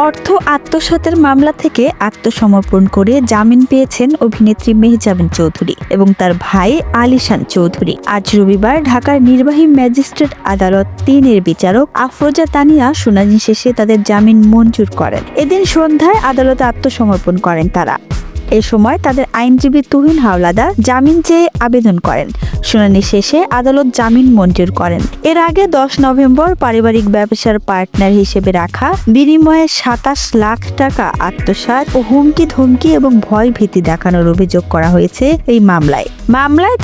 অর্থ আত্মসাতের মামলা থেকে আত্মসমর্পণ করে জামিন পেয়েছেন অভিনেত্রী মেহজাবিন চৌধুরী এবং তার ভাই আলিশান চৌধুরী। আজ রবিবার ঢাকার নির্বাহী ম্যাজিস্ট্রেট আদালত ৩-এর বিচারক আফরোজা তানিয়া শুনানি শেষে তাদের জামিন মঞ্জুর করেন। এদিন সন্ধ্যায় আদালতে আত্মসমর্পণ করেন তারা। এ সময় তাদের আইনজীবী তুহিন হাওলাদার জামিন চেয়ে আবেদন করেন। শুনানি শেষে আদালত জামিন মঞ্জুর করেন। এর আগে ১০ নভেম্বর পারিবারিক ব্যবসার পার্টনার হিসেবে রাখা বিনিময়ে ২৭ লাখ টাকা আত্মসাৎ ও হুমকি ধমকি এবং ভয় ভীতি দেখানোর অভিযোগ করা হয়েছে এই মামলায়।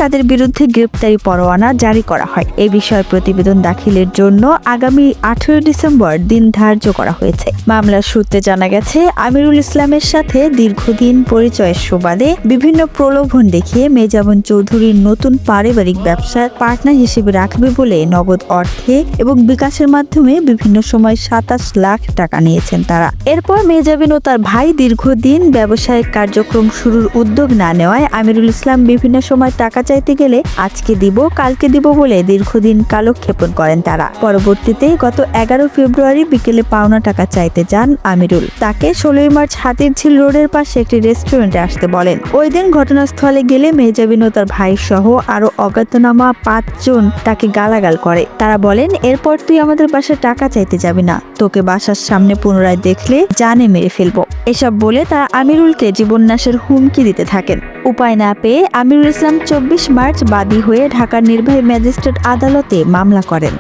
তাদের বিরুদ্ধে গ্রেপ্তারি পরোয়ানা জারি করা হয়। এ বিষয়ে প্রতিবেদন দাখিলের জন্য আগামী ১৮ ডিসেম্বর দিন ধার্য করা হয়েছে। মামলার সূত্রে জানা গেছে, আমিরুল ইসলামের সাথে দীর্ঘদিন পরিচয়ের সুবাদে বিভিন্ন প্রলোভন দেখিয়ে মেহজাবিন চৌধুরীর নতুন পারিবারিক ব্যবসার পার্টনার হিসেবে রাখবে বলে নগদ অর্থে এবং বিকাশের মাধ্যমে বিভিন্ন সময় ২৭ লাখ টাকা নিয়েছেন তারা। এরপর মেহজাবিন ও তার ভাই দীর্ঘদিন ব্যবসায়িক কার্যক্রম শুরুর উদ্যোগ না নেওয়ায় আমিরুল ইসলাম বিভিন্ন সময় টাকা চাইতে গেলে আজকে দিব কালকে দিব বলে দীর্ঘদিন কালক্ষেপণ করেন তারা। পরবর্তীতে গত ১১ ফেব্রুয়ারি বিকেলে পাওনা টাকা চাইতে যান আমিরুল। তাকে ১৬ মার্চ হাতিরঝিল রোডের পাশে একটি রেস্টুরেন্টে আসতে বলেন। ওই দিন ঘটনাস্থলে গেলে মেহজাবিন ও তার ভাই সহ আরো অজ্ঞাতনামা ৫ জন তাকে গালাগাল করে। তারা বলেন, এরপর তুই আমাদের বাসায় টাকা চাইতে যাবি না, তোকে বাসার সামনে পুনরায় দেখলে জানে মেরে ফেলবো। এসব বলে তারা আমিরুলকে জীবননাশের হুমকি দিতে থাকেন। উপায় না পেয়ে আমিরুল ইসলাম ২৪ মার্চ বাদী হয়ে ঢাকার নির্বাহী ম্যাজিস্ট্রেট আদালতে মামলা করেন।